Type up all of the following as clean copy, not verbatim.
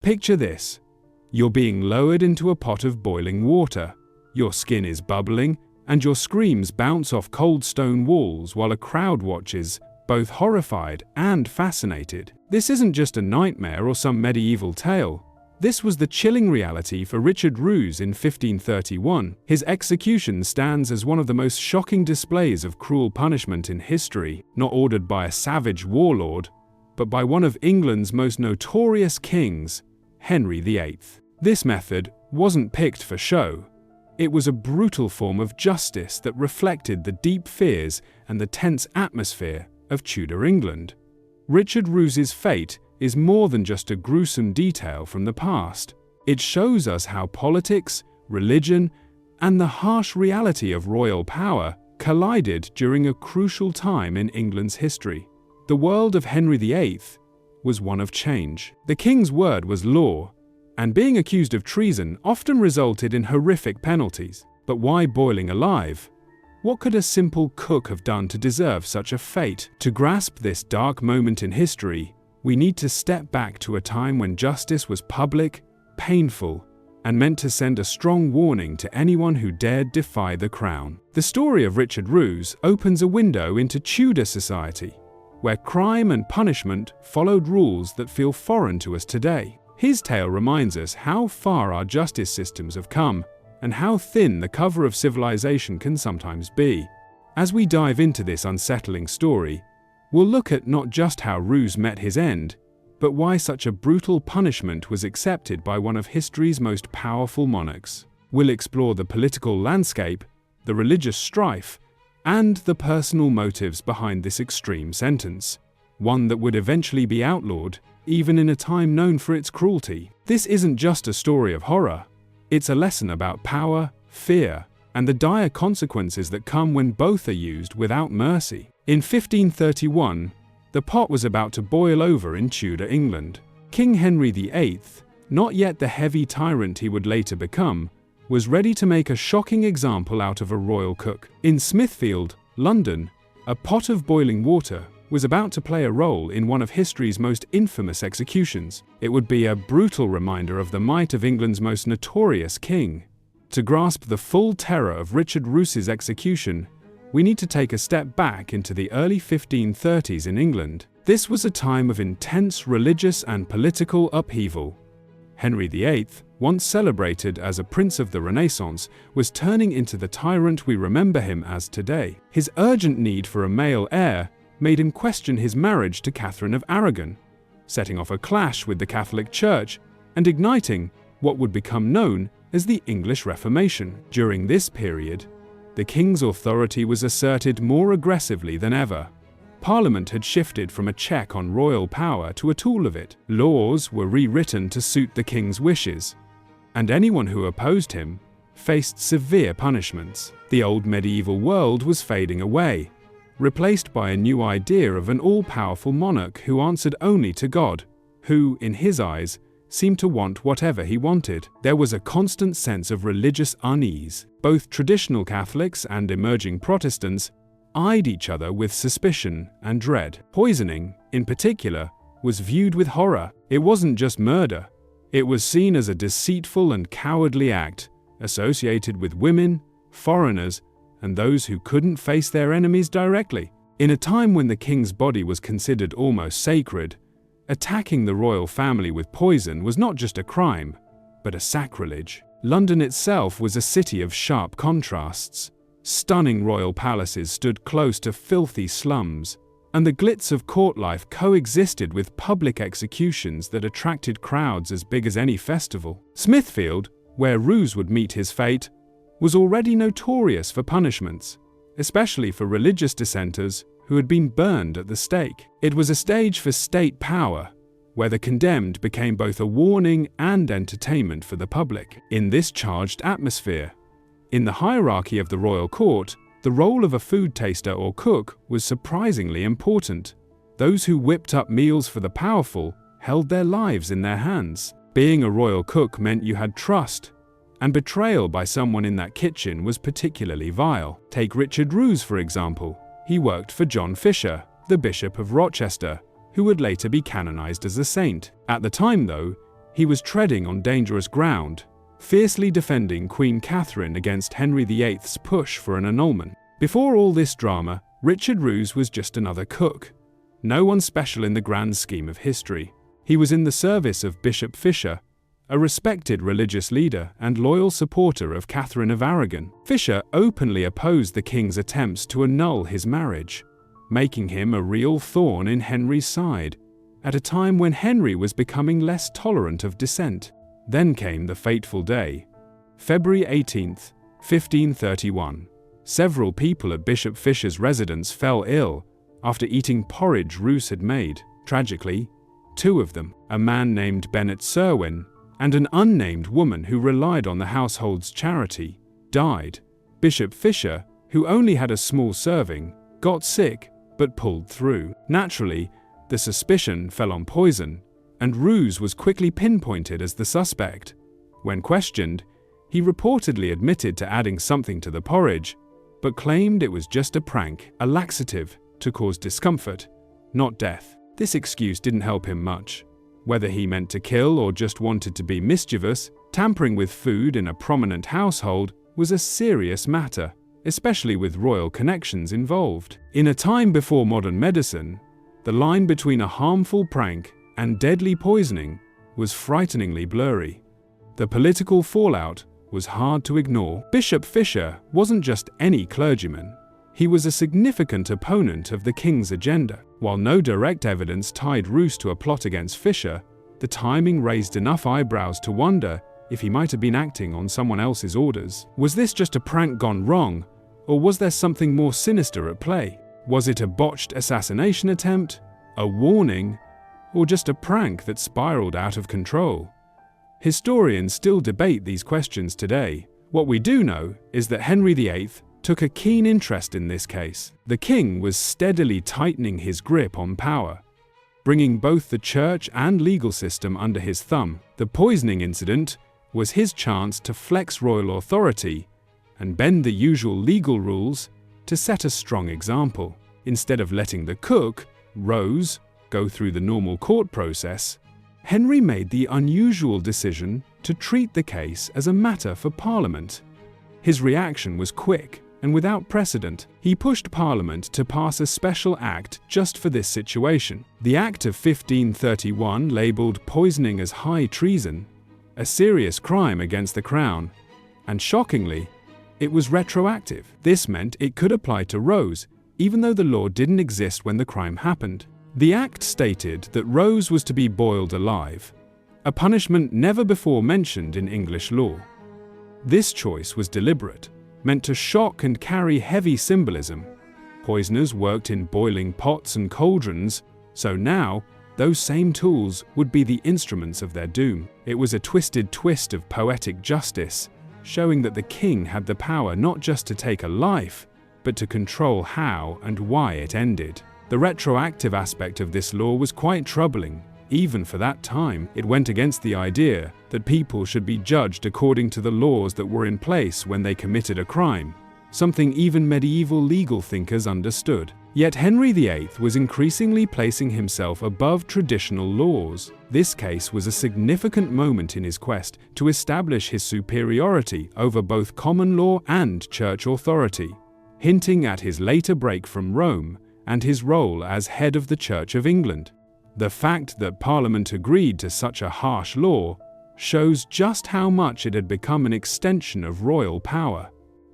Picture this. You're being lowered into a pot of boiling water. Your skin is bubbling, and your screams bounce off cold stone walls while a crowd watches, both horrified and fascinated. This isn't just a nightmare or some medieval tale. This was the chilling reality for Richard Roos in 1531. His execution stands as one of the most shocking displays of cruel punishment in history, not ordered by a savage warlord, but by one of England's most notorious kings, Henry VIII. This method wasn't picked for show. It was a brutal form of justice that reflected the deep fears and the tense atmosphere of Tudor England. Richard Roos's fate is more than just a gruesome detail from the past. It shows us how politics, religion, and the harsh reality of royal power collided during a crucial time in England's history. The world of Henry VIII was one of change. The king's word was law, and being accused of treason often resulted in horrific penalties. But why boiling alive? What could a simple cook have done to deserve such a fate? To grasp this dark moment in history, we need to step back to a time when justice was public, painful, and meant to send a strong warning to anyone who dared defy the crown. The story of Richard Roos opens a window into Tudor society, where crime and punishment followed rules that feel foreign to us today. His tale reminds us how far our justice systems have come and how thin the cover of civilization can sometimes be. As we dive into this unsettling story, we'll look at not just how Roos met his end, but why such a brutal punishment was accepted by one of history's most powerful monarchs. We'll explore the political landscape, the religious strife, and the personal motives behind this extreme sentence, one that would eventually be outlawed, even in a time known for its cruelty. This isn't just a story of horror. It's a lesson about power, fear, and the dire consequences that come when both are used without mercy. In 1531, the pot was about to boil over in Tudor England. King Henry VIII, not yet the heavy tyrant he would later become, was ready to make a shocking example out of a royal cook. In Smithfield, London, a pot of boiling water was about to play a role in one of history's most infamous executions. It would be a brutal reminder of the might of England's most notorious king. To grasp the full terror of Richard Roos's execution, we need to take a step back into the early 1530s in England. This was a time of intense religious and political upheaval. Henry VIII, once celebrated as a prince of the Renaissance, was turning into the tyrant we remember him as today. His urgent need for a male heir made him question his marriage to Catherine of Aragon, setting off a clash with the Catholic Church and igniting what would become known as the English Reformation. During this period, the king's authority was asserted more aggressively than ever. Parliament had shifted from a check on royal power to a tool of it. Laws were rewritten to suit the king's wishes, and anyone who opposed him faced severe punishments. The old medieval world was fading away, replaced by a new idea of an all-powerful monarch who answered only to God, who, in his eyes, seemed to want whatever he wanted. There was a constant sense of religious unease. Both traditional Catholics and emerging Protestants eyed each other with suspicion and dread. Poisoning, in particular, was viewed with horror. It wasn't just murder. It was seen as a deceitful and cowardly act associated with women, foreigners, and those who couldn't face their enemies directly. In a time when the king's body was considered almost sacred, attacking the royal family with poison was not just a crime, but a sacrilege. London itself was a city of sharp contrasts. Stunning royal palaces stood close to filthy slums, and the glitz of court life coexisted with public executions that attracted crowds as big as any festival. Smithfield, where Roos would meet his fate, was already notorious for punishments, especially for religious dissenters who had been burned at the stake. It was a stage for state power, where the condemned became both a warning and entertainment for the public. In this charged atmosphere, in the hierarchy of the royal court, the role of a food taster or cook was surprisingly important. Those who whipped up meals for the powerful held their lives in their hands. Being a royal cook meant you had trust, and betrayal by someone in that kitchen was particularly vile. Take Richard Roos, for example. He worked for John Fisher, the Bishop of Rochester, who would later be canonized as a saint. At the time, though, He was treading on dangerous ground, fiercely defending Queen Catherine against Henry VIII's push for an annulment. Before all this drama, Richard Roos was just another cook. No one special in the grand scheme of history. He was in the service of Bishop Fisher, a respected religious leader and loyal supporter of Catherine of Aragon. Fisher openly opposed the king's attempts to annul his marriage, making him a real thorn in Henry's side, at a time when Henry was becoming less tolerant of dissent. Then came the fateful day, February 18th, 1531. Several people at Bishop Fisher's residence fell ill after eating porridge Roos had made. Tragically, two of them, a man named Bennet Serwin and an unnamed woman who relied on the household's charity, died. Bishop Fisher, who only had a small serving, got sick but pulled through. Naturally, the suspicion fell on poison, and Roos was quickly pinpointed as the suspect. When questioned, he reportedly admitted to adding something to the porridge, but claimed it was just a prank, a laxative, to cause discomfort, not death. This excuse didn't help him much. Whether he meant to kill or just wanted to be mischievous, tampering with food in a prominent household was a serious matter, especially with royal connections involved. In a time before modern medicine, the line between a harmful prank and deadly poisoning was frighteningly blurry. The political fallout was hard to ignore. Bishop Fisher wasn't just any clergyman. He was a significant opponent of the king's agenda. While no direct evidence tied Roos to a plot against Fisher, the timing raised enough eyebrows to wonder if he might have been acting on someone else's orders. Was this just a prank gone wrong, or was there something more sinister at play? Was it a botched assassination attempt, a warning, or just a prank that spiraled out of control? Historians still debate these questions today. What we do know is that Henry VIII took a keen interest in this case. The king was steadily tightening his grip on power, bringing both the church and legal system under his thumb. The poisoning incident was his chance to flex royal authority and bend the usual legal rules to set a strong example. Instead of letting the cook, Rose, go through the normal court process, Henry made the unusual decision to treat the case as a matter for Parliament. His reaction was quick and without precedent. He pushed Parliament to pass a special act just for this situation. The Act of 1531 labelled poisoning as high treason, a serious crime against the crown, and shockingly, it was retroactive. This meant it could apply to Rose, even though the law didn't exist when the crime happened. The act stated that Rose was to be boiled alive, a punishment never before mentioned in English law. This choice was deliberate, meant to shock and carry heavy symbolism. Poisoners worked in boiling pots and cauldrons, so now those same tools would be the instruments of their doom. It was a twisted twist of poetic justice, showing that the king had the power not just to take a life, but to control how and why it ended. The retroactive aspect of this law was quite troubling. Even for that time, it went against the idea that people should be judged according to the laws that were in place when they committed a crime, something even medieval legal thinkers understood. Yet Henry VIII was increasingly placing himself above traditional laws. This case was a significant moment in his quest to establish his superiority over both common law and church authority, hinting at his later break from Rome and his role as head of the Church of England. The fact that Parliament agreed to such a harsh law shows just how much it had become an extension of royal power.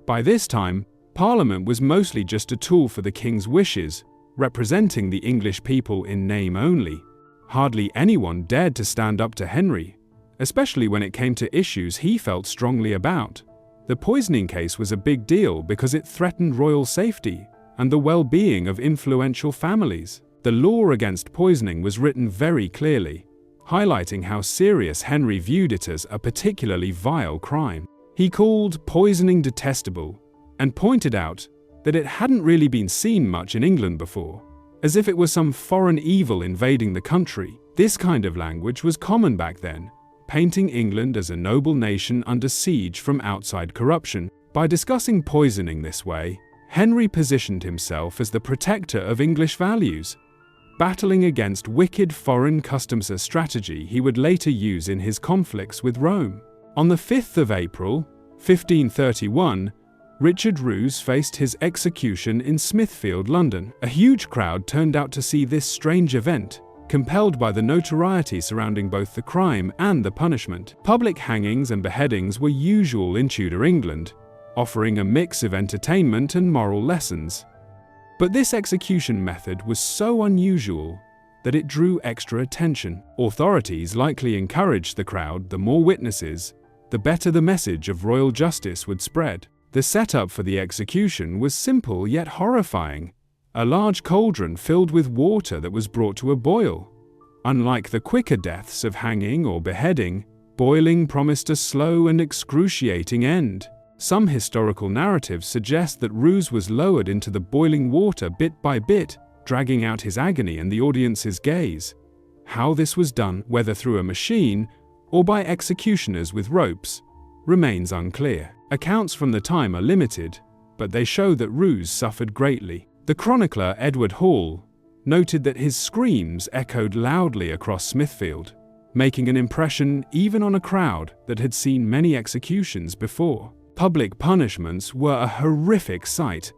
By this time, Parliament was mostly just a tool for the king's wishes, representing the English people in name only. Hardly anyone dared to stand up to Henry, especially when it came to issues he felt strongly about. The poisoning case was a big deal because it threatened royal safety and the well-being of influential families. The law against poisoning was written very clearly, highlighting how serious Henry viewed it as a particularly vile crime. He called poisoning detestable and pointed out that it hadn't really been seen much in England before, as if it was some foreign evil invading the country. This kind of language was common back then, painting England as a noble nation under siege from outside corruption. By discussing poisoning this way, Henry positioned himself as the protector of English values. battling against wicked foreign customs, a strategy he would later use in his conflicts with Rome. On the 5th of April, 1531, Richard Roos faced his execution in Smithfield, London. A huge crowd turned out to see this strange event, compelled by the notoriety surrounding both the crime and the punishment. Public hangings and beheadings were usual in Tudor England, offering a mix of entertainment and moral lessons. But this execution method was so unusual that it drew extra attention. Authorities likely encouraged the crowd. The more witnesses, the better the message of royal justice would spread. The setup for the execution was simple yet horrifying: a large cauldron filled with water that was brought to a boil. Unlike the quicker deaths of hanging or beheading, boiling promised a slow and excruciating end. Some historical narratives suggest that Roos was lowered into the boiling water bit by bit, dragging out his agony and the audience's gaze. How this was done, whether through a machine or by executioners with ropes, remains unclear. Accounts from the time are limited, but they show that Roos suffered greatly. The chronicler Edward Hall noted that his screams echoed loudly across Smithfield, making an impression even on a crowd that had seen many executions before. Public punishments were a horrific sight.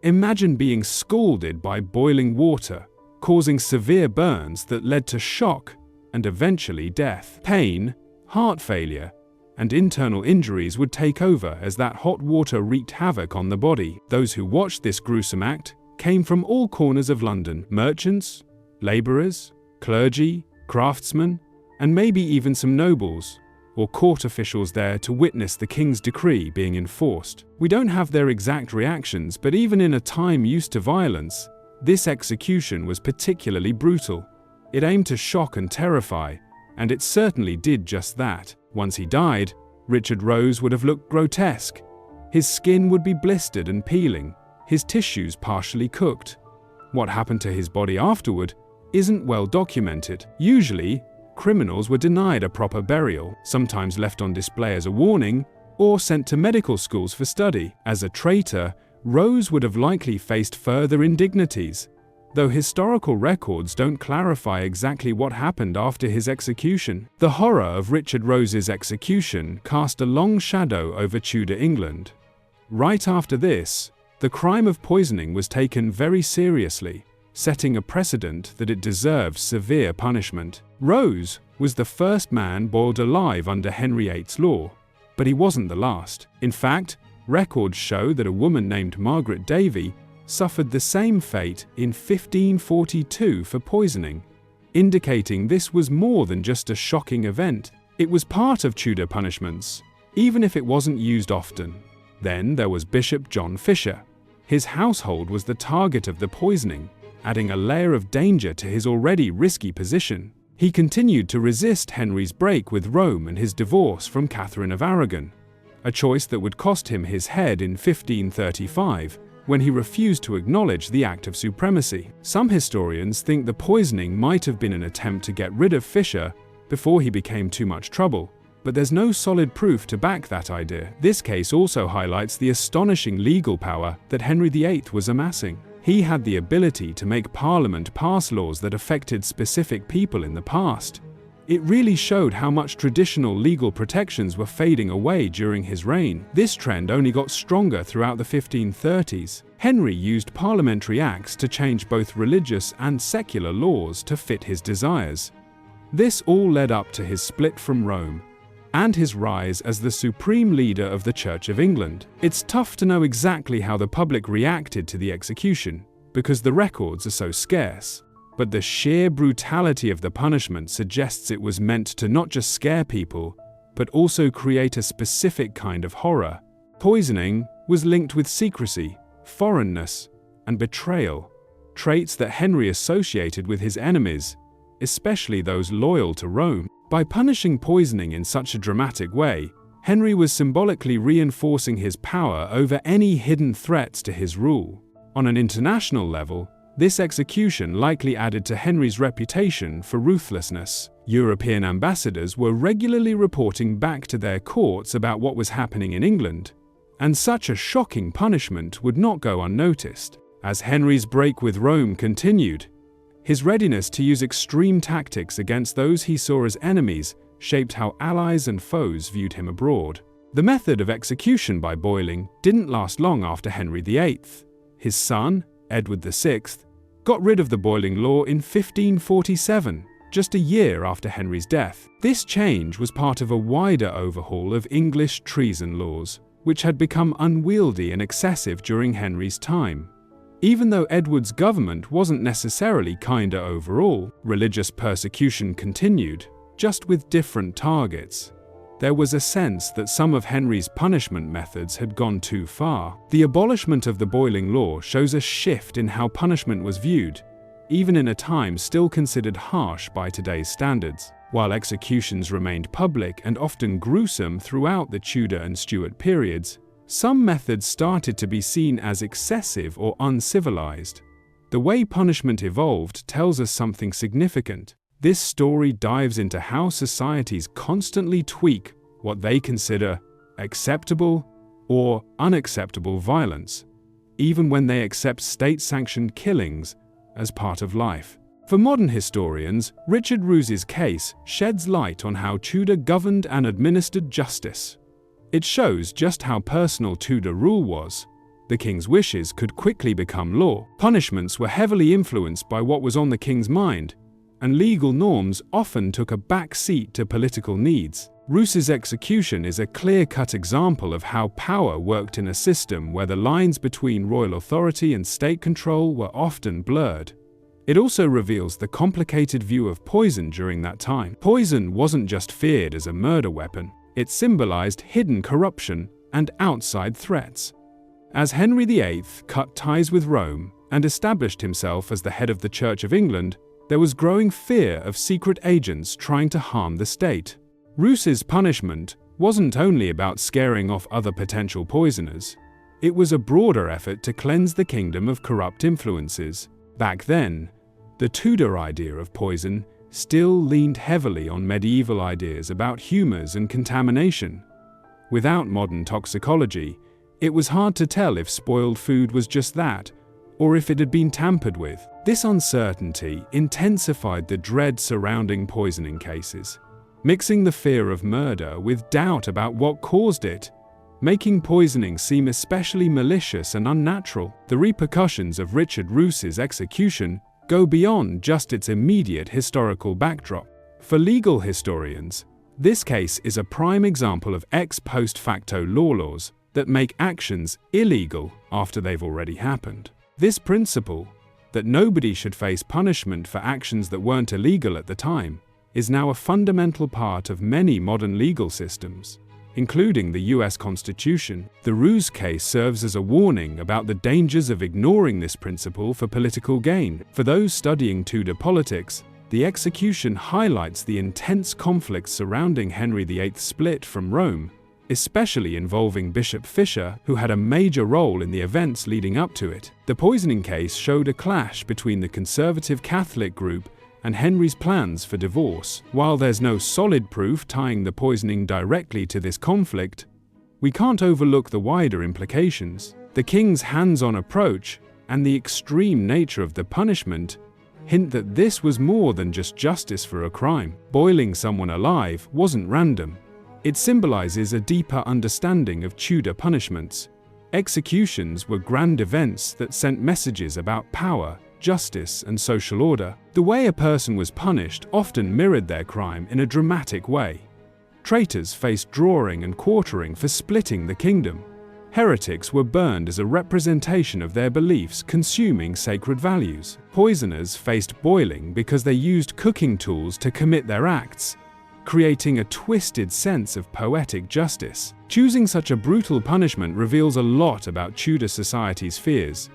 Imagine being scalded by boiling water, causing severe burns that led to shock and eventually death. Pain, heart failure, and internal injuries would take over as that hot water wreaked havoc on the body. Those who watched this gruesome act came from all corners of London: merchants, labourers, clergy, craftsmen, and maybe even some nobles or court officials there to witness the king's decree being enforced. We don't have their exact reactions, but even in a time used to violence, this execution was particularly brutal. It aimed to shock and terrify, and it certainly did just that. Once he died, Richard Roos would have looked grotesque. His skin would be blistered and peeling, his tissues partially cooked. What happened to his body afterward isn't well documented. Usually, criminals were denied a proper burial, sometimes left on display as a warning, or sent to medical schools for study. As a traitor, Roos would have likely faced further indignities, though historical records don't clarify exactly what happened after his execution. The horror of Richard Roos's execution cast a long shadow over Tudor England. Right after this, the crime of poisoning was taken very seriously, setting a precedent that it deserved severe punishment. Roos was the first man boiled alive under Henry VIII's law, but he wasn't the last. In fact, records show that a woman named Margaret Davy suffered the same fate in 1542 for poisoning, indicating this was more than just a shocking event. It was part of Tudor punishments, even if it wasn't used often. Then there was Bishop John Fisher. His household was the target of the poisoning, adding a layer of danger to his already risky position. He continued to resist Henry's break with Rome and his divorce from Catherine of Aragon, a choice that would cost him his head in 1535, when he refused to acknowledge the act of supremacy. Some historians think the poisoning might have been an attempt to get rid of Fisher before he became too much trouble, but there's no solid proof to back that idea. This case also highlights the astonishing legal power that Henry VIII was amassing. He had the ability to make Parliament pass laws that affected specific people in the past. It really showed how much traditional legal protections were fading away during his reign. This trend only got stronger throughout the 1530s. Henry used parliamentary acts to change both religious and secular laws to fit his desires. This all led up to his split from Rome and his rise as the supreme leader of the Church of England. It's tough to know exactly how the public reacted to the execution, because the records are so scarce. But the sheer brutality of the punishment suggests it was meant to not just scare people, but also create a specific kind of horror. Poisoning was linked with secrecy, foreignness, and betrayal, traits that Henry associated with his enemies, especially those loyal to Rome. By punishing poisoning in such a dramatic way, Henry was symbolically reinforcing his power over any hidden threats to his rule. On an international level, this execution likely added to Henry's reputation for ruthlessness. European ambassadors were regularly reporting back to their courts about what was happening in England, and such a shocking punishment would not go unnoticed. As Henry's break with Rome continued, His readiness to use extreme tactics against those he saw as enemies shaped how allies and foes viewed him abroad. The method of execution by boiling didn't last long after Henry VIII. His son, Edward VI, got rid of the boiling law in 1547, just a year after Henry's death. This change was part of a wider overhaul of English treason laws, which had become unwieldy and excessive during Henry's time. Even though Edward's government wasn't necessarily kinder overall, religious persecution continued, just with different targets. There was a sense that some of Henry's punishment methods had gone too far. The abolishment of the boiling law shows a shift in how punishment was viewed, even in a time still considered harsh by today's standards. While executions remained public and often gruesome throughout the Tudor and Stuart periods, some methods started to be seen as excessive or uncivilized. The way punishment evolved tells us something significant. This story dives into how societies constantly tweak what they consider acceptable or unacceptable violence, even when they accept state-sanctioned killings as part of life. For modern historians, Richard Roos's case sheds light on how Tudor governed and administered justice. It shows just how personal Tudor rule was. The king's wishes could quickly become law. Punishments were heavily influenced by what was on the king's mind, and legal norms often took a back seat to political needs. Roos's execution is a clear-cut example of how power worked in a system where the lines between royal authority and state control were often blurred. It also reveals the complicated view of poison during that time. Poison wasn't just feared as a murder weapon. It symbolized hidden corruption and outside threats. As Henry VIII cut ties with Rome and established himself as the head of the Church of England, there was growing fear of secret agents trying to harm the state. Roos's punishment wasn't only about scaring off other potential poisoners. It was a broader effort to cleanse the kingdom of corrupt influences. Back then, the Tudor idea of poison still leaned heavily on medieval ideas about humors and contamination. Without modern toxicology, it was hard to tell if spoiled food was just that, or if it had been tampered with. This uncertainty intensified the dread surrounding poisoning cases, mixing the fear of murder with doubt about what caused it, making poisoning seem especially malicious and unnatural. The repercussions of Richard Roos's execution go beyond just its immediate historical backdrop. For legal historians, this case is a prime example of ex post facto laws that make actions illegal after they've already happened. This principle, that nobody should face punishment for actions that weren't illegal at the time, is now a fundamental part of many modern legal systems, including the US Constitution. The Roos case serves as a warning about the dangers of ignoring this principle for political gain. For those studying Tudor politics, the execution highlights the intense conflicts surrounding Henry VIII's split from Rome, especially involving Bishop Fisher, who had a major role in the events leading up to it. The poisoning case showed a clash between the conservative Catholic group and Henry's plans for divorce. While there's no solid proof tying the poisoning directly to this conflict, we can't overlook the wider implications. The king's hands-on approach and the extreme nature of the punishment hint that this was more than just justice for a crime. Boiling someone alive wasn't random. It symbolizes a deeper understanding of Tudor punishments. Executions were grand events that sent messages about power, justice, and social order. The way a person was punished often mirrored their crime in a dramatic way. Traitors faced drawing and quartering for splitting the kingdom. Heretics were burned as a representation of their beliefs, consuming sacred values. Poisoners faced boiling because they used cooking tools to commit their acts, creating a twisted sense of poetic justice. Choosing such a brutal punishment reveals a lot about Tudor society's fears.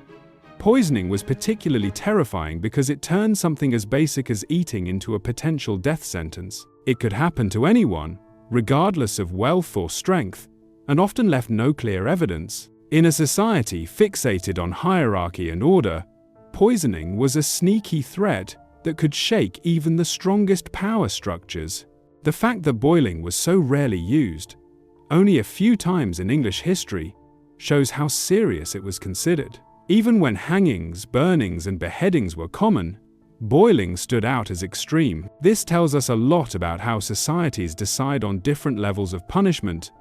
Poisoning was particularly terrifying because it turned something as basic as eating into a potential death sentence. It could happen to anyone, regardless of wealth or strength, and often left no clear evidence. In a society fixated on hierarchy and order, poisoning was a sneaky threat that could shake even the strongest power structures. The fact that boiling was so rarely used, only a few times in English history, shows how serious it was considered. Even when hangings, burnings, and beheadings were common, boiling stood out as extreme. This tells us a lot about how societies decide on different levels of punishment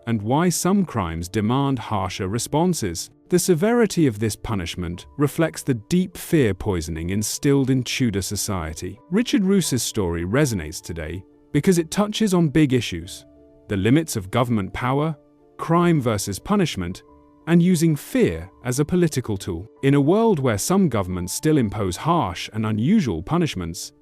and why some crimes demand harsher responses. The severity of this punishment reflects the deep fear poisoning instilled in Tudor society. Richard Roos's story resonates today because it touches on big issues: the limits of government power, crime versus punishment, and using fear as a political tool. In a world where some governments still impose harsh and unusual punishments,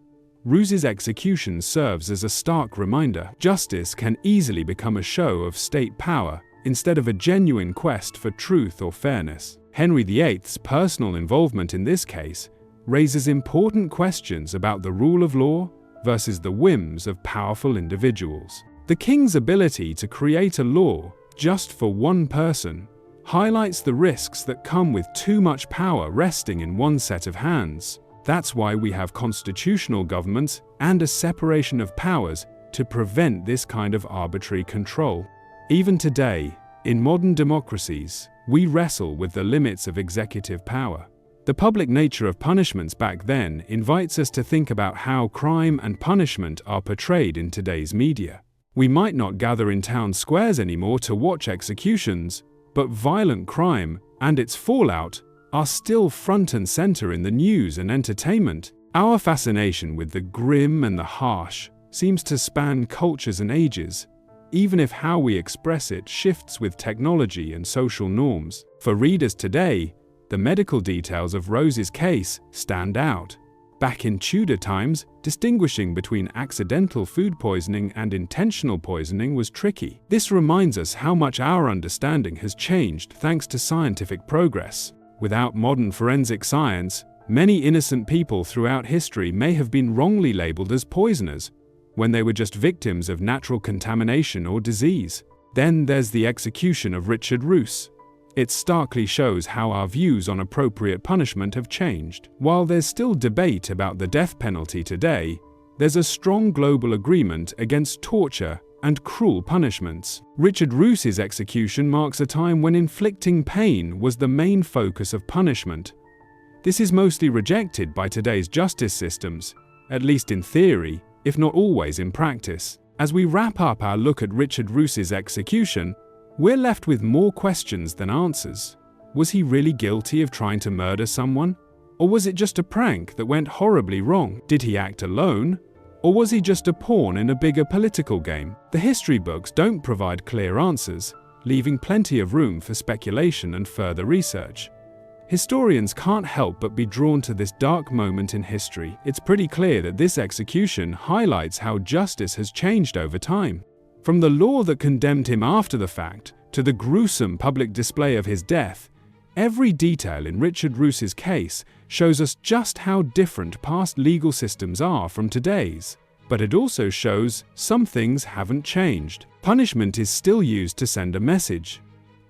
Roos's execution serves as a stark reminder. Justice can easily become a show of state power instead of a genuine quest for truth or fairness. Henry VIII's personal involvement in this case raises important questions about the rule of law versus the whims of powerful individuals. The king's ability to create a law just for one person highlights the risks that come with too much power resting in one set of hands. That's why we have constitutional governments and a separation of powers to prevent this kind of arbitrary control. Even today, in modern democracies, we wrestle with the limits of executive power. The public nature of punishments back then invites us to think about how crime and punishment are portrayed in today's media. We might not gather in town squares anymore to watch executions, but violent crime and its fallout are still front and center in the news and entertainment. Our fascination with the grim and the harsh seems to span cultures and ages, even if how we express it shifts with technology and social norms. For readers today, the medical details of Rose's case stand out. Back in Tudor times, distinguishing between accidental food poisoning and intentional poisoning was tricky. This reminds us how much our understanding has changed thanks to scientific progress. Without modern forensic science, many innocent people throughout history may have been wrongly labeled as poisoners when they were just victims of natural contamination or disease. Then there's the execution of Richard Roos. It starkly shows how our views on appropriate punishment have changed. While there's still debate about the death penalty today, there's a strong global agreement against torture and cruel punishments. Richard Roos's execution marks a time when inflicting pain was the main focus of punishment. This is mostly rejected by today's justice systems, at least in theory, if not always in practice. As we wrap up our look at Richard Roos's execution, we're left with more questions than answers. Was he really guilty of trying to murder someone? Or was it just a prank that went horribly wrong? Did he act alone? Or was he just a pawn in a bigger political game? The history books don't provide clear answers, leaving plenty of room for speculation and further research. Historians can't help but be drawn to this dark moment in history. It's pretty clear that this execution highlights how justice has changed over time. From the law that condemned him after the fact to the gruesome public display of his death, every detail in Richard Roos's case shows us just how different past legal systems are from today's. But it also shows some things haven't changed. Punishment is still used to send a message.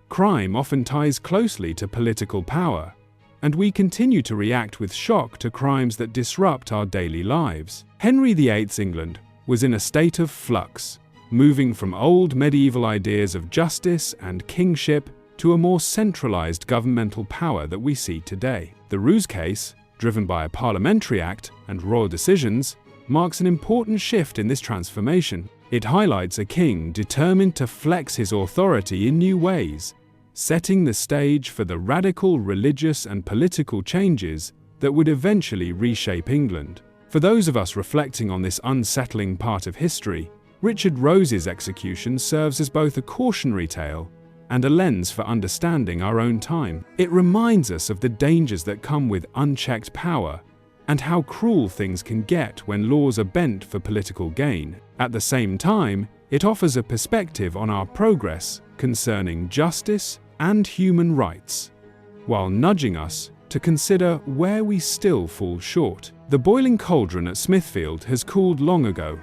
Crime often ties closely to political power, and we continue to react with shock to crimes that disrupt our daily lives. Henry VIII's England was in a state of flux, moving from old medieval ideas of justice and kingship to a more centralized governmental power that we see today. The Roos case, driven by a parliamentary act and royal decisions, marks an important shift in this transformation. It highlights a king determined to flex his authority in new ways, setting the stage for the radical religious and political changes that would eventually reshape England. For those of us reflecting on this unsettling part of history, Richard Roos's execution serves as both a cautionary tale and a lens for understanding our own time. It reminds us of the dangers that come with unchecked power and how cruel things can get when laws are bent for political gain. At the same time, it offers a perspective on our progress concerning justice and human rights, while nudging us to consider where we still fall short. The boiling cauldron at Smithfield has cooled long ago,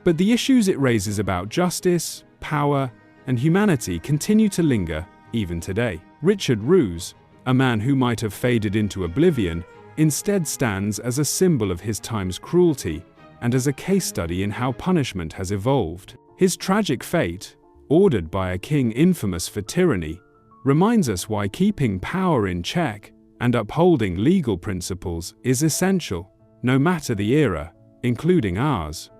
but the issues it raises about justice, power, and humanity continue to linger even today. Richard Roos, a man who might have faded into oblivion, instead stands as a symbol of his time's cruelty and as a case study in how punishment has evolved. His tragic fate, ordered by a king infamous for tyranny, reminds us why keeping power in check and upholding legal principles is essential. no matter the era, including ours.